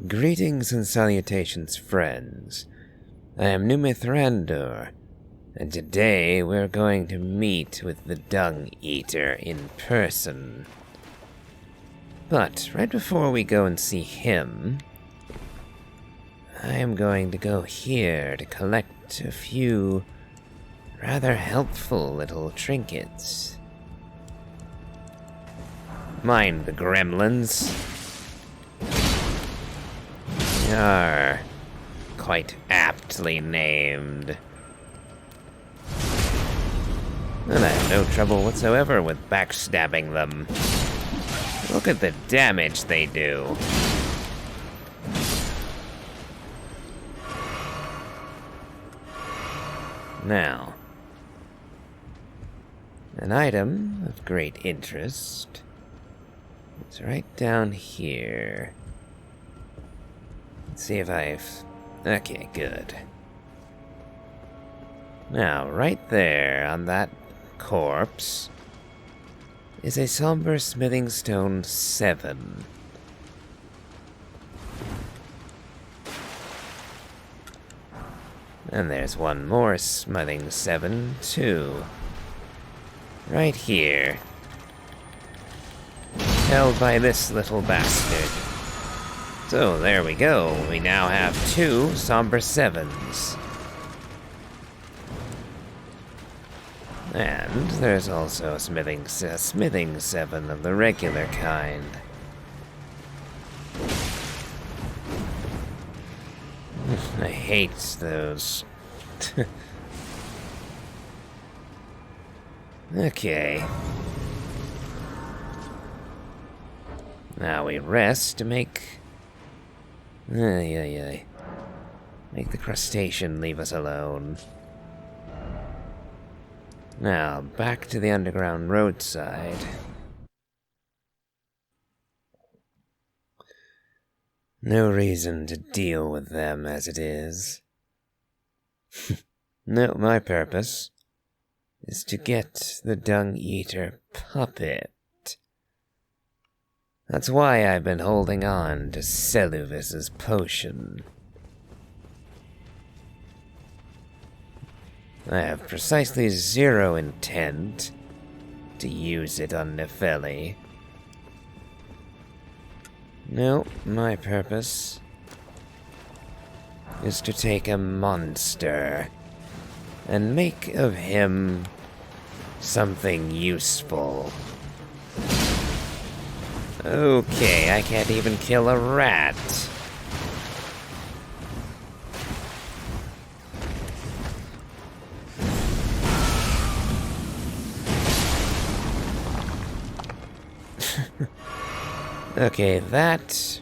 Greetings and salutations, friends. I am Numithrandor, and today we're going to meet with the Dung Eater in person. But right before we go and see him, I am going to go here to collect a few rather helpful little trinkets. Mind the gremlins. They are quite aptly named. And I have no trouble whatsoever with backstabbing them. Look at the damage they do. Now, an item of great interest is right down here. Let's see if I've... Okay, good. Now, right there on that corpse is a somber smithing stone 7. And there's one more smithing 7, too. Right here. Held by this little bastard. So, there we go. We now have 2 somber 7s. And there's also a smithing 7 of the regular kind. I hate those. Okay. Now we rest to make... Make the crustacean leave us alone. Now, back to the underground roadside. No reason to deal with them as it is. No, my purpose is to get the Dung Eater puppet. That's why I've been holding on to Seluvis's potion. I have precisely 0 intent to use it on Nefeli. No, my purpose is to take a monster and make of him something useful. Okay, I can't even kill a rat. Okay, that...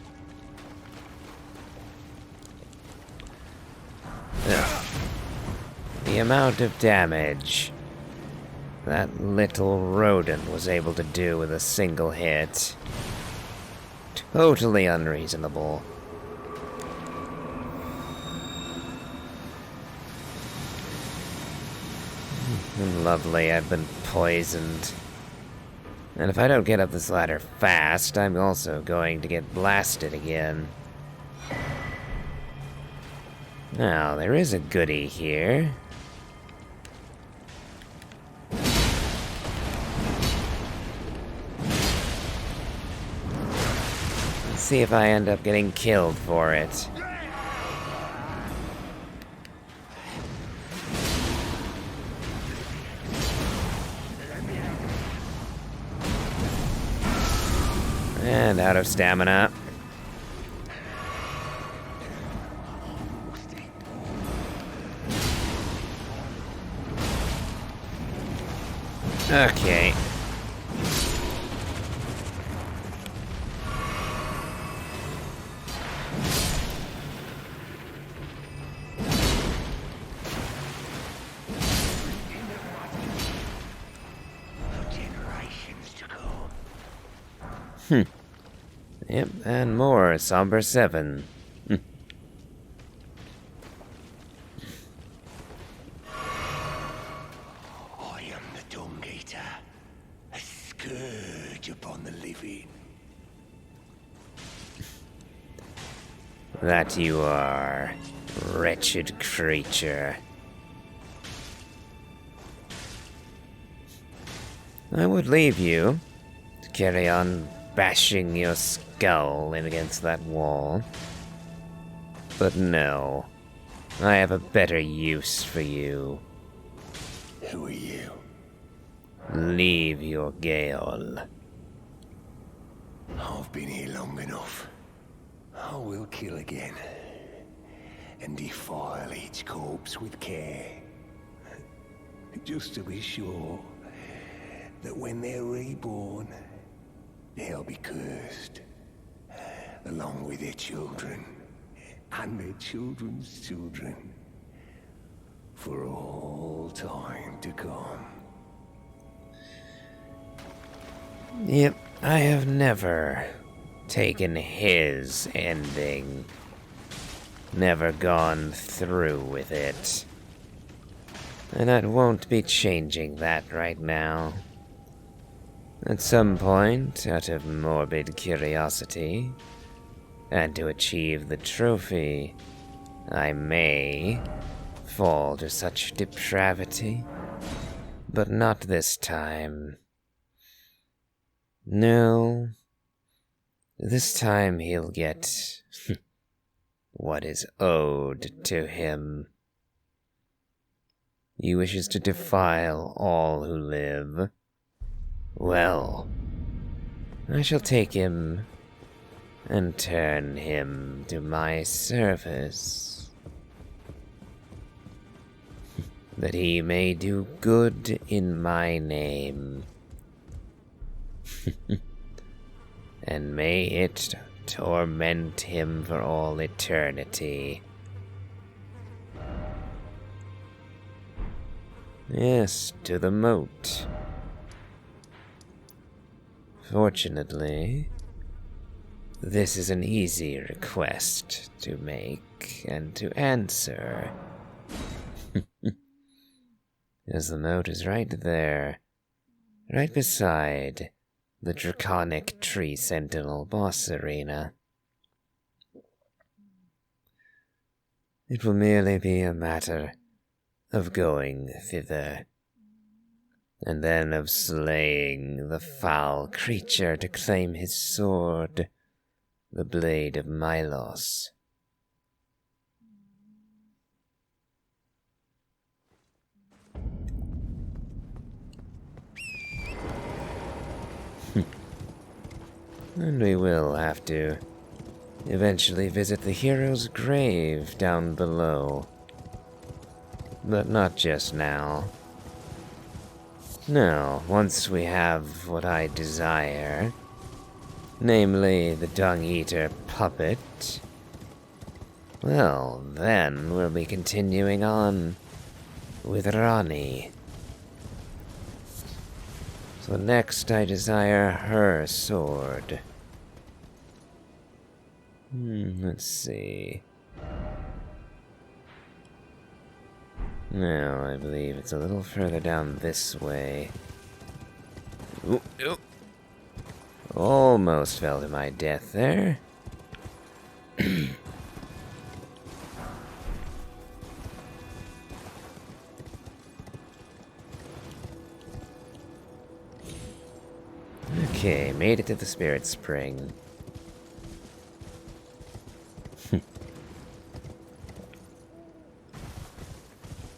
Ugh. The amount of damage that little rodent was able to do with a single hit. Totally unreasonable. Lovely, I've been poisoned. And if I don't get up this ladder fast, I'm also going to get blasted again. Now, there is a goodie here. Let's see if I end up getting killed for it. And out of stamina. Okay. Yep, and more somber 7. I am the Dung Eater, a scourge upon the living. That you are, wretched creature. I would leave you to carry on bashing your skull in against that wall. But no, I have a better use for you. Who are you? Leave your gale. I've been here long enough. I will kill again. And defile each corpse with care. Just to be sure that when they're reborn, they'll be cursed. Along with their children. And their children's children. For all time to come. Yep, I have never taken his ending. Never gone through with it. And I won't be changing that right now. At some point, out of morbid curiosity, and to achieve the trophy, I may fall to such depravity, but not this time. No, this time he'll get what is owed to him. He wishes to defile all who live. Well, I shall take him and turn him to my service, that he may do good in my name, and may it torment him for all eternity. Yes, to the moat. Fortunately, this is an easy request to make and to answer. As the moat is right there, right beside the draconic tree sentinel boss arena. It will merely be a matter of going thither, and then of slaying the foul creature to claim his sword, the Blade of Milos. And we will have to eventually visit the hero's grave down below. But not just now. No, once we have what I desire, namely the Dung Eater puppet, well, then we'll be continuing on with Rani. So next I desire her sword. Let's see. No, I believe it's a little further down this way. Ooh, ooh. Almost fell to my death there. Okay, made it to the Spirit Spring.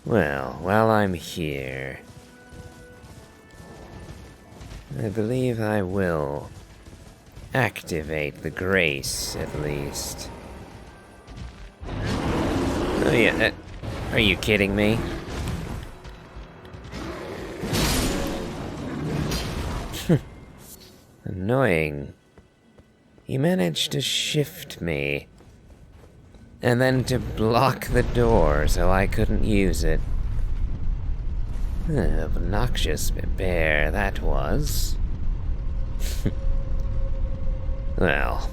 Well, while I'm here, I believe I will activate the grace, at least. Oh yeah, are you kidding me? Annoying. He managed to shift me, and then to block the door so I couldn't use it. Obnoxious bear that was. Well,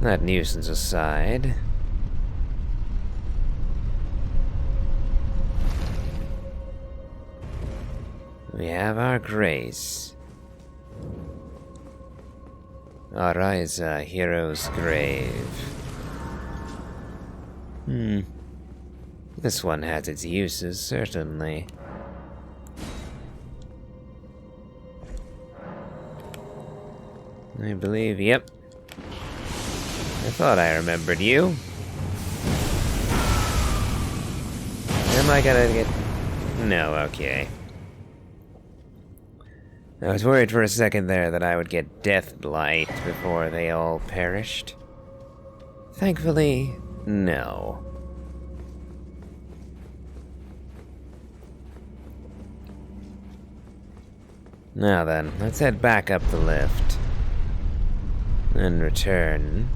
that nuisance aside, we have our grace. Ariza, hero's grave. This one has its uses, certainly. I believe, yep. I thought I remembered you. Am I gonna get... No, okay. I was worried for a second there that I would get death blight before they all perished. Thankfully, no. Now then, let's head back up the lift. And return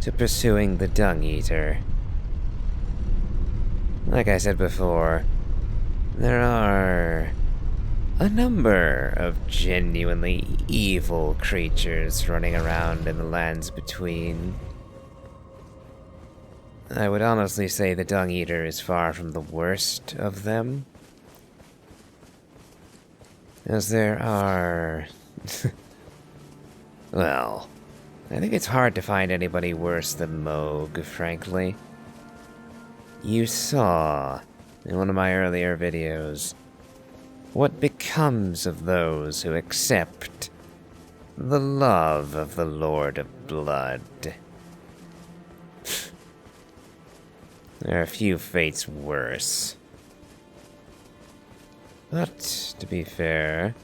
to pursuing the Dung Eater. Like I said before, there are a number of genuinely evil creatures running around in the lands between. I would honestly say the Dung Eater is far from the worst of them. As there are... well, I think it's hard to find anybody worse than Moog, frankly. You saw, in one of my earlier videos, what becomes of those who accept the love of the Lord of Blood. There are a few fates worse. But, to be fair,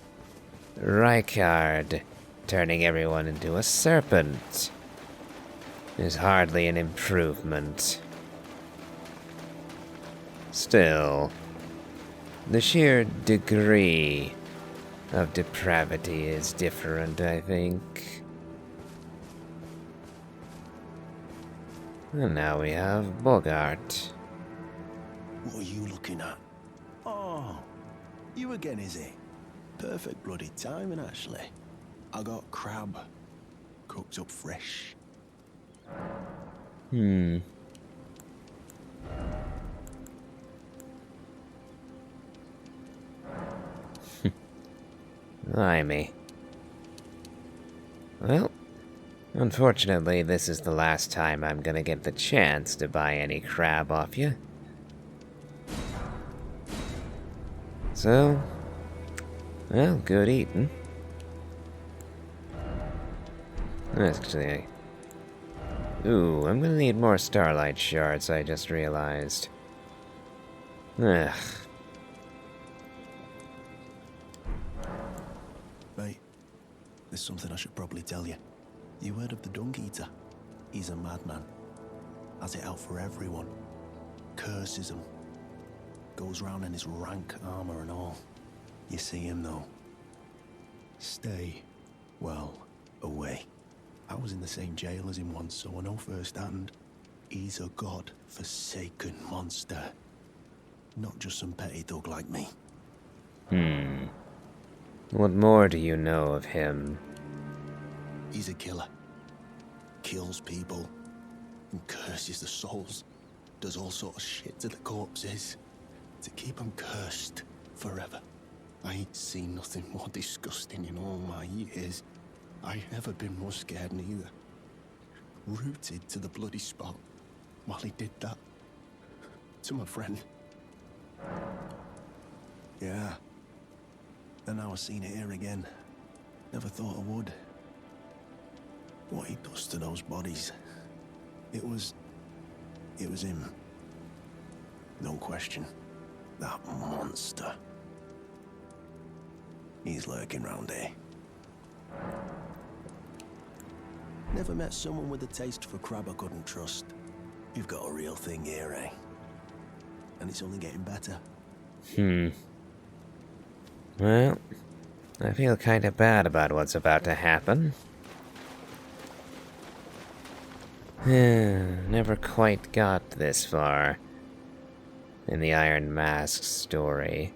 Rykard turning everyone into a serpent is hardly an improvement. Still, the sheer degree of depravity is different, I think. And now we have Boggart. What are you looking at? Oh, you again, is it? Perfect bloody timing, actually. I got crab, cooked up fresh. Blimey. Well, unfortunately, this is the last time I'm gonna get the chance to buy any crab off you. So, well, good eating. Actually, ooh, I'm gonna need more starlight shards, I just realized. Ugh. Mate, there's something I should probably tell you. You heard of the Dung Eater? He's a madman. Has it out for everyone. Curses them. Goes round in his rank armor and all. You see him though. Stay, well, away. I was in the same jail as him once, so I know firsthand. He's a god-forsaken monster. Not just some petty thug like me. What more do you know of him? He's a killer. Kills people. And curses the souls. Does all sort of shit to the corpses. To keep them cursed forever. I ain't seen nothing more disgusting in all my years. I ain't ever been more scared neither. Rooted to the bloody spot while he did that. To my friend. Yeah. And now I've seen it here again. Never thought I would. What he does to those bodies. It was him. No question. That monster. He's lurking round here. Never met someone with a taste for crab I couldn't trust. You've got a real thing here, eh? And it's only getting better. Well, I feel kinda bad about what's about to happen. Never quite got this far in the Iron Mask story.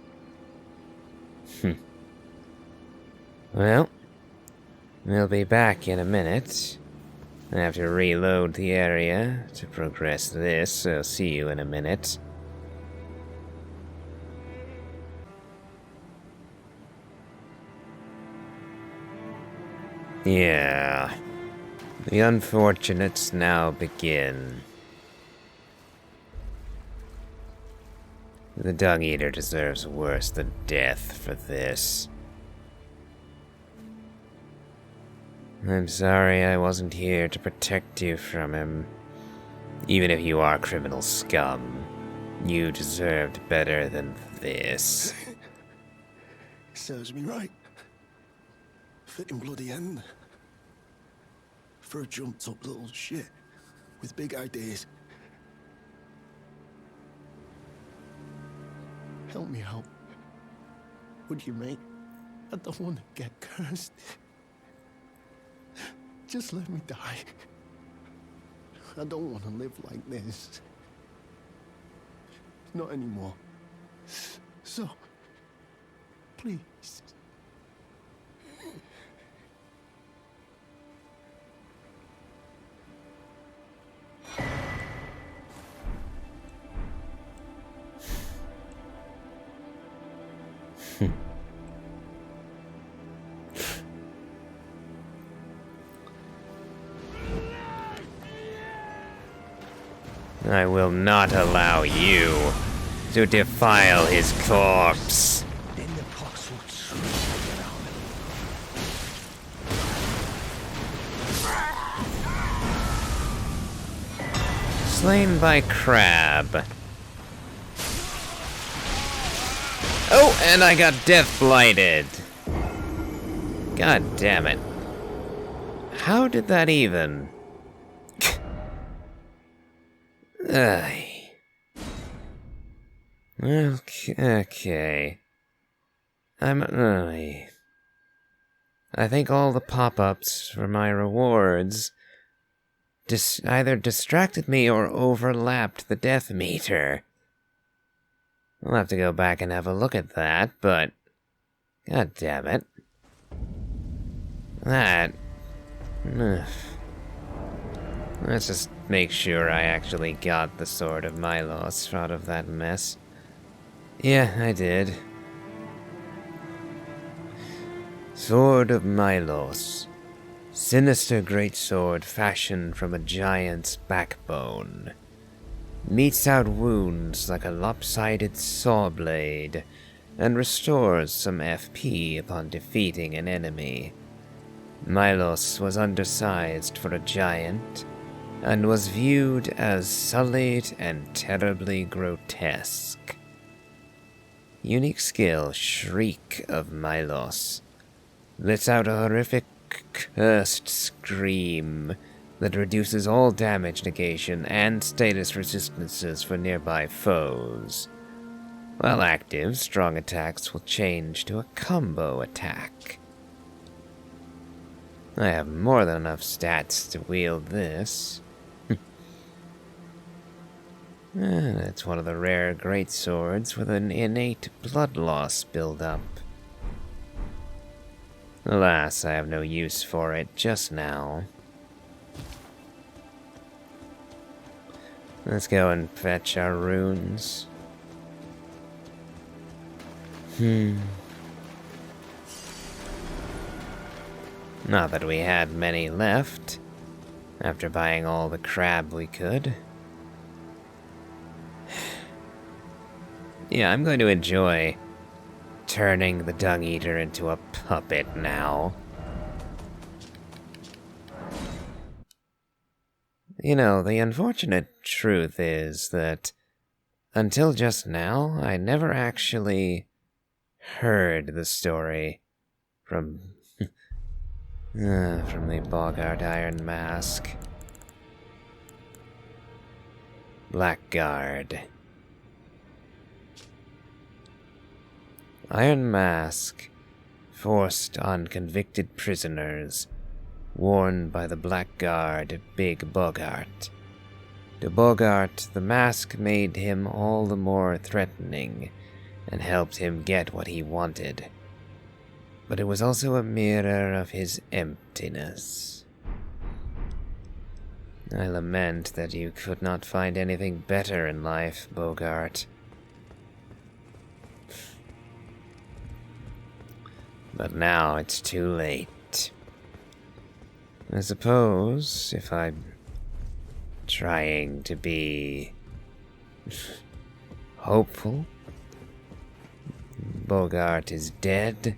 Well, we'll be back in a minute. I have to reload the area to progress this, so see you in a minute. Yeah. The unfortunates now begin. The Dung Eater deserves worse than death for this. I'm sorry I wasn't here to protect you from him. Even if you are criminal scum, you deserved better than this. Serves me right. Fitting bloody end. For a jumped up little shit with big ideas. Help me out. Would you, mate? I don't want to get cursed. Just let me die. I don't want to live like this. Not anymore. So, please. I will not allow you to defile his corpse. Then the pox will swing around. Slain by crab. Oh, and I got death blighted. God damn it. How did that even? Ay. Okay. I think all the pop-ups for my rewards either distracted me or overlapped the death meter. I'll have to go back and have a look at that, but god damn it. That. Let's just make sure I actually got the Sword of Milos out of that mess. Yeah, I did. Sword of Milos. Sinister greatsword fashioned from a giant's backbone. Meets out wounds like a lopsided saw blade, and restores some FP upon defeating an enemy. Milos was undersized for a giant, and was viewed as sullied and terribly grotesque. Unique skill, Shriek of Milos. Lets out a horrific, cursed scream that reduces all damage negation and status resistances for nearby foes. While active, strong attacks will change to a combo attack. I have more than enough stats to wield this. It's one of the rare greatswords with an innate blood loss build-up. Alas, I have no use for it just now. Let's go and fetch our runes. Not that we had many left, after buying all the crab we could. Yeah, I'm going to enjoy turning the Dung Eater into a puppet now. You know, the unfortunate truth is that until just now, I never actually heard the story from the Boggart Iron Mask. Blackguard. Iron Mask, forced on convicted prisoners, worn by the Blackguard Big Boggart. To Boggart, the mask made him all the more threatening, and helped him get what he wanted. But it was also a mirror of his emptiness. I lament that you could not find anything better in life, Boggart. But now it's too late. I suppose if I'm trying to be hopeful, Boggart is dead,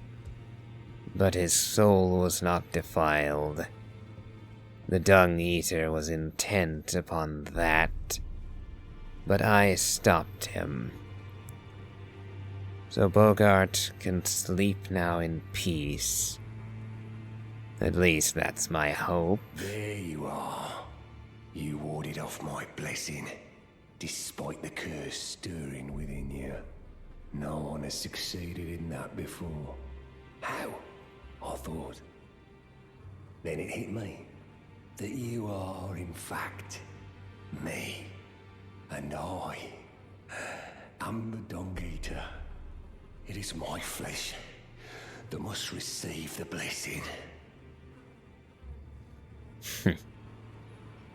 but his soul was not defiled. The Dung Eater was intent upon that, but I stopped him. So Boggart can sleep now in peace. At least that's my hope. There you are. You warded off my blessing, despite the curse stirring within you. No one has succeeded in that before. How? I thought. Then it hit me that you are, in fact, me. And I am the Dung Eater. It is my flesh that must receive the blessing.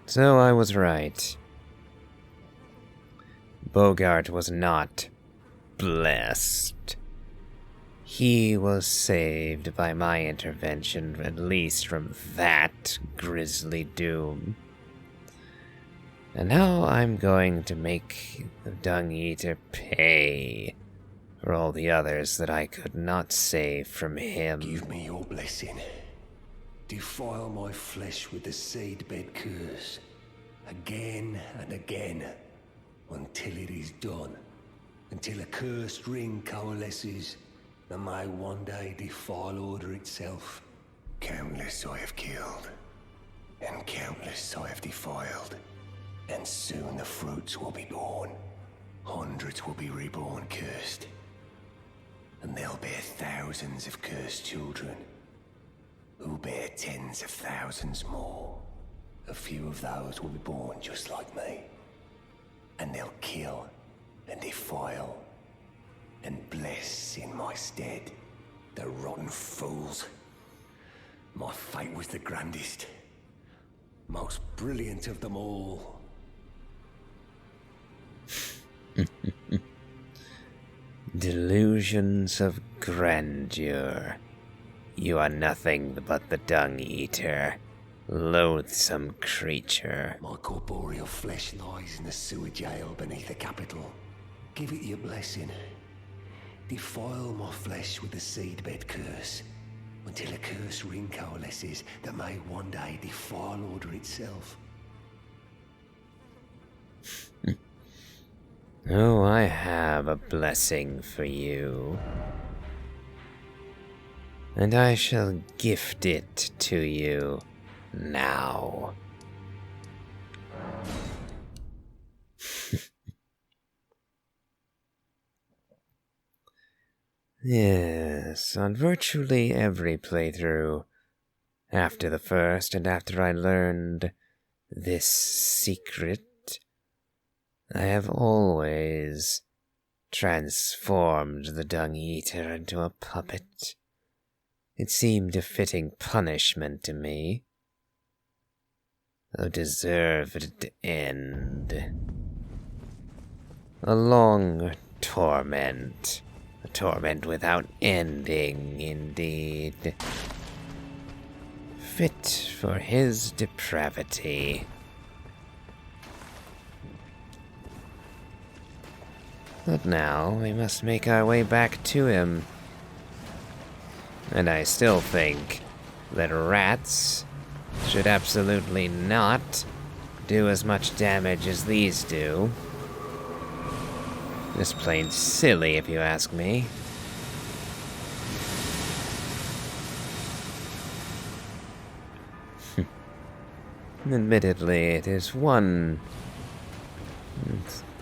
So I was right. Boggart was not blessed. He was saved by my intervention, at least from that grisly doom. And now I'm going to make the Dung Eater pay for all the others that I could not save from him. Give me your blessing. Defile my flesh with the seedbed curse, again and again, until it is done. Until a cursed ring coalesces, that may one day defile order itself. Countless I have killed, and countless I have defiled. And soon the fruits will be born. Hundreds will be reborn cursed. And they'll bear thousands of cursed children, who bear tens of thousands more. A few of those will be born just like me. And they'll kill and defile and bless in my stead. The rotten fools. My fate was the grandest, most brilliant of them all. Delusions of grandeur. You are nothing but the Dung Eater, loathsome creature. My corporeal flesh lies in the sewer jail beneath the capital. Give it your blessing. Defile my flesh with the seedbed curse, until a curse ring coalesces that may one day defile order itself. Oh, I have a blessing for you. And I shall gift it to you now. Yes, on virtually every playthrough, after the first and after I learned this secret, I have always transformed the Dung Eater into a puppet. It seemed a fitting punishment to me. A deserved end. A long torment. A torment without ending, indeed. Fit for his depravity. But now we must make our way back to him. And I still think that rats should absolutely not do as much damage as these do. Just plain silly, if you ask me. Admittedly, it is one,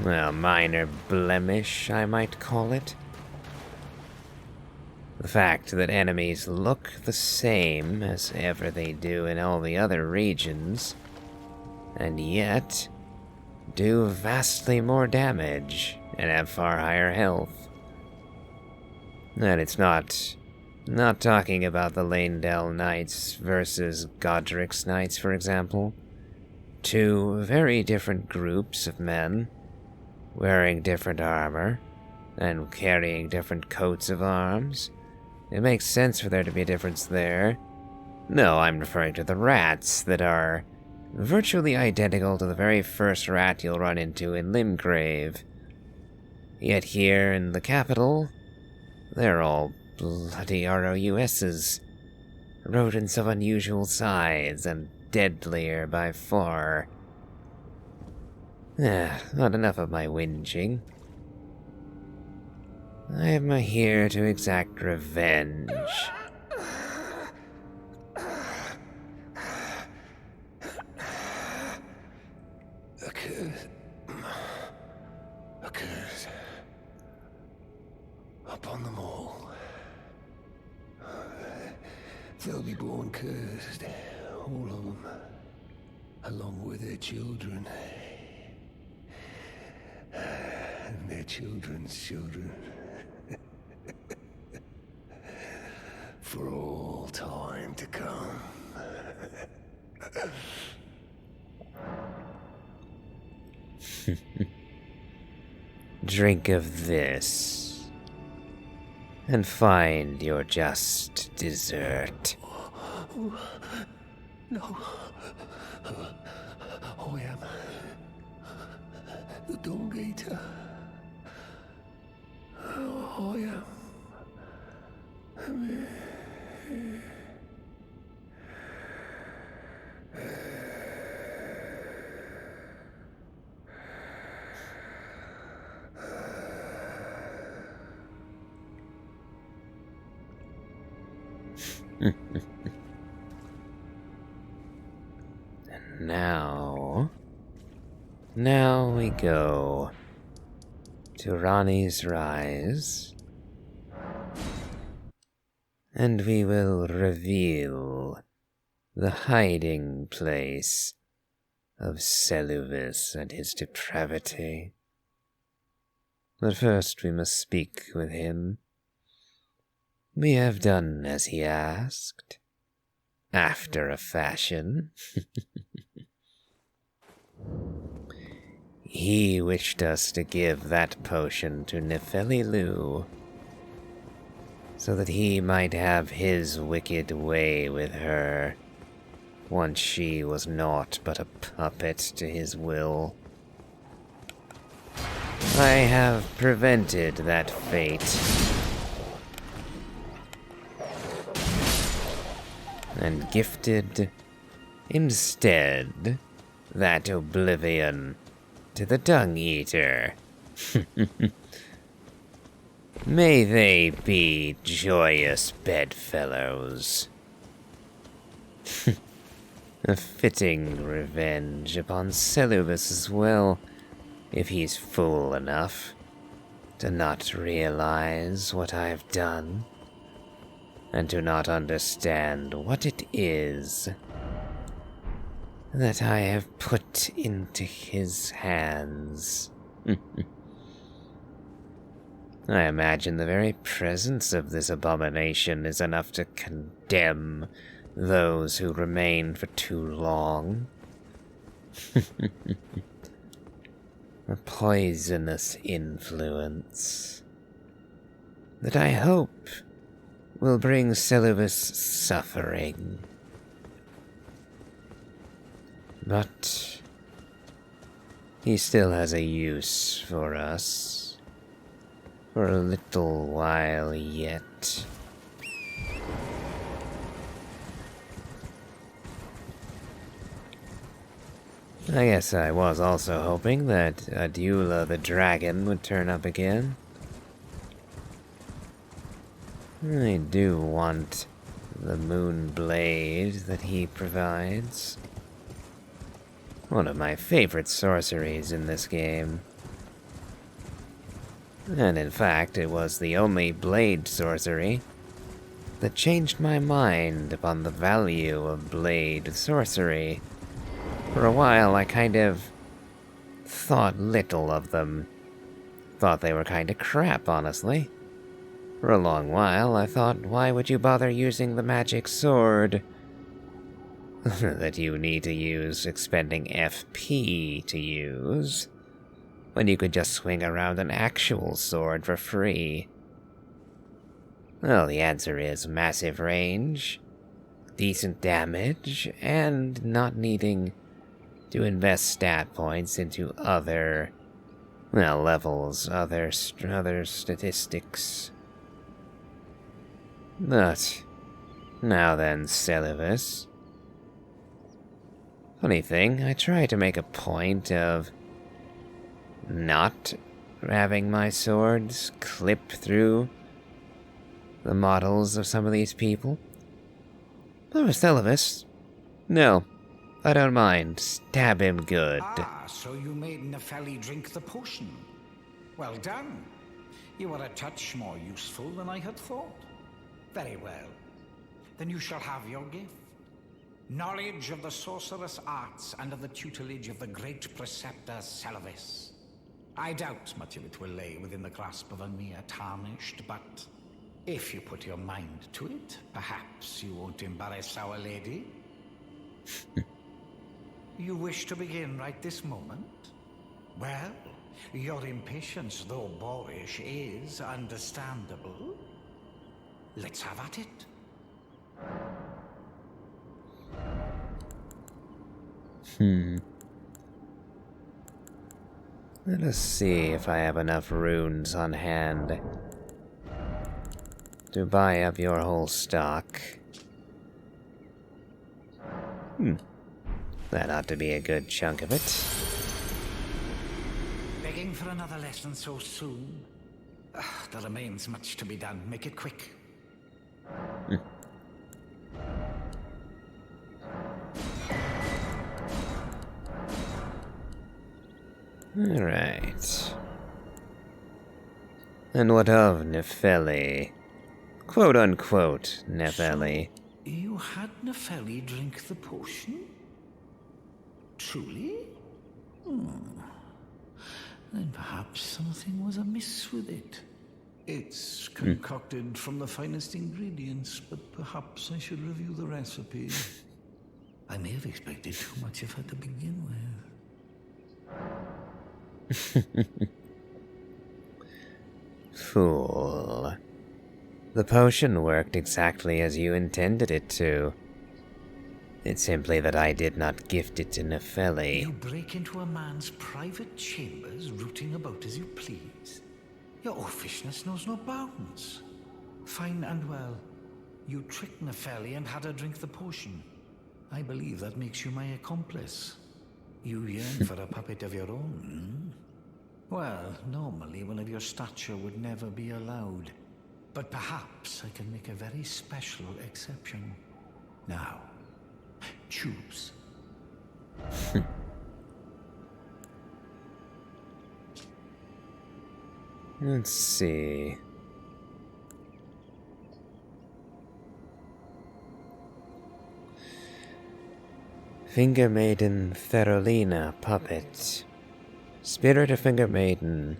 well, minor blemish, I might call it. The fact that enemies look the same as ever they do in all the other regions, and yet do vastly more damage and have far higher health. And it's not talking about the Lanedell Knights versus Godric's Knights, for example. Two very different groups of men, wearing different armor, and carrying different coats of arms. It makes sense for there to be a difference there. No, I'm referring to the rats that are virtually identical to the very first rat you'll run into in Limgrave. Yet here in the capital, They're all bloody ROUSs. Rodents of unusual size and deadlier by far. Not enough of my whinging. I am here to exact revenge. A curse upon them all. They'll be born cursed, all of them, along with their children. And their children's children. For all time to come. Drink of this, and find your just dessert. No. I am the Dung Eater. I am. Now we go to Rani's Rise, and we will reveal the hiding place of Seluvis and his depravity. But first we must speak with him. We have done as he asked, after a fashion. He wished us to give that potion to Nefelilu, so that he might have his wicked way with her, once she was naught but a puppet to his will. I have prevented that fate, and gifted, instead, that oblivion to the Dung Eater. May they be joyous bedfellows. A fitting revenge upon Celubus as well, if he's fool enough to not realize what I've done, and to not understand what it is that I have put into his hands. I imagine the very presence of this abomination is enough to condemn those who remain for too long. A poisonous influence that I hope will bring Celubus suffering. But he still has a use for us, for a little while yet. I guess I was also hoping that Adula the dragon would turn up again. I do want the moon blade that he provides. One of my favorite sorceries in this game. And in fact, it was the only blade sorcery that changed my mind upon the value of blade sorcery. For a while, I kind of thought little of them. Thought they were kind of crap, honestly. For a long while, I thought, why would you bother using the magic sword that you need to use expending FP to use, when you could just swing around an actual sword for free? Well, the answer is massive range, decent damage, and not needing to invest stat points into other, well, levels, other statistics. But, now then, Celibus. Funny thing, I try to make a point of not having my swords clip through the models of some of these people. But with Celibus, no, I don't mind. Stab him good. Ah, so you made Nepheli drink the potion. Well done. You are a touch more useful than I had thought. Very well. Then you shall have your gift. Knowledge of the sorcerous arts under the tutelage of the great preceptor Celibus. I doubt much of it will lay within the grasp of a mere tarnished, but if you put your mind to it, perhaps you won't embarrass our lady. You wish to begin right this moment? Well, your impatience, though boorish, is understandable. Let's have at it. Let us see if I have enough runes on hand to buy up your whole stock. That ought to be a good chunk of it. Begging for another lesson so soon? There remains much to be done. Make it quick. Alright. And what of Nepheli? Quote-unquote Nepheli. So, you had Nepheli drink the potion? Truly? Then perhaps something was amiss with it. It's concocted from the finest ingredients, but perhaps I should review the recipe. I may have expected too much of her to begin with. Fool. The potion worked exactly as you intended it to. It's simply that I did not gift it to Nepheli. You break into a man's private chambers, rooting about as you please. Your offishness knows no bounds. Fine and well. You tricked Nepheli and had her drink the potion. I believe that makes you my accomplice. You yearn for a puppet of your own, Well, normally one of your stature would never be allowed. But perhaps I can make a very special exception. Now, choose. Let's see. Finger Maiden Ferolina puppet. Spirit of Finger Maiden,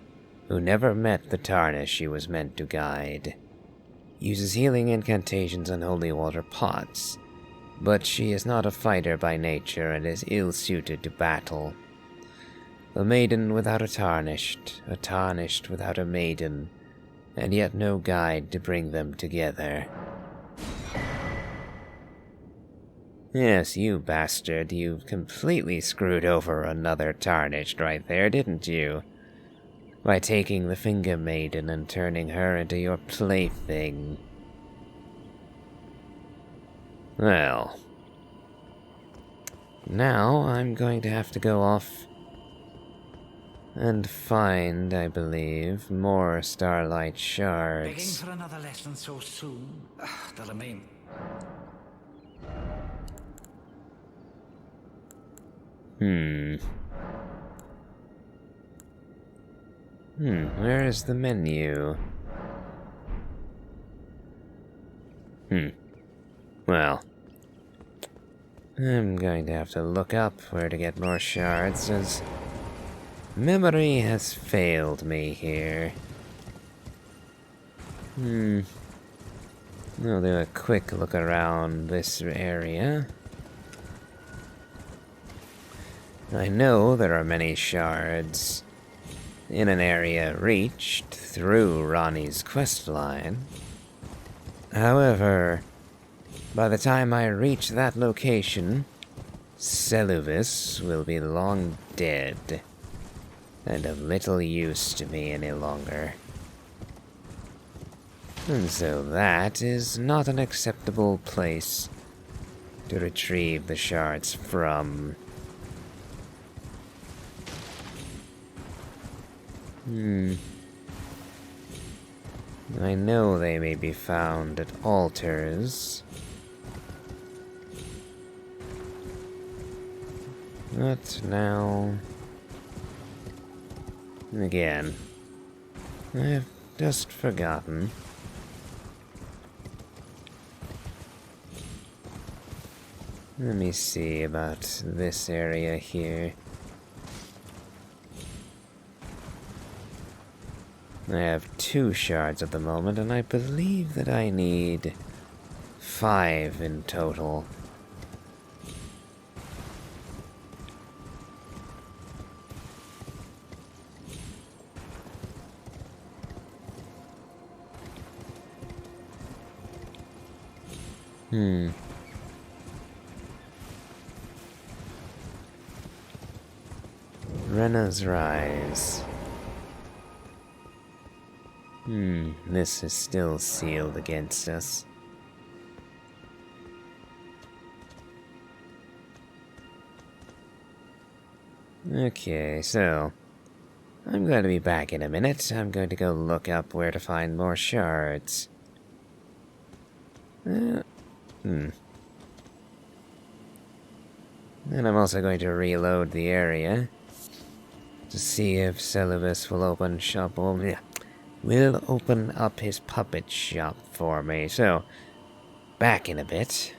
who never met the tarnish she was meant to guide. Uses healing incantations on holy water pots, but she is not a fighter by nature and is ill-suited to battle. A maiden without a tarnished without a maiden, and yet no guide to bring them together. Yes, you bastard, you completely screwed over another tarnished right there, didn't you? By taking the Finger Maiden and turning her into your plaything. Well, now I'm going to have to go off and find, I believe, more starlight shards. Begging for another lesson so soon? There remain. Where is the menu? Well, I'm going to have to look up where to get more shards, as memory has failed me here. I'll do a quick look around this area. I know there are many shards in an area reached through Ronnie's questline. However, by the time I reach that location, Celibus will be long dead and of little use to me any longer. And so that is not an acceptable place to retrieve the shards from. I know they may be found at altars. But now... Again, I've just forgotten. Let me see about this area here. I have 2 shards at the moment, and I believe that I need 5 in total. Rena's Rise. This is still sealed against us. Okay, so I'm going to be back in a minute. I'm going to go look up where to find more shards. And I'm also going to reload the area to see if Celibus will open will open up his puppet shop for me. So, back in a bit.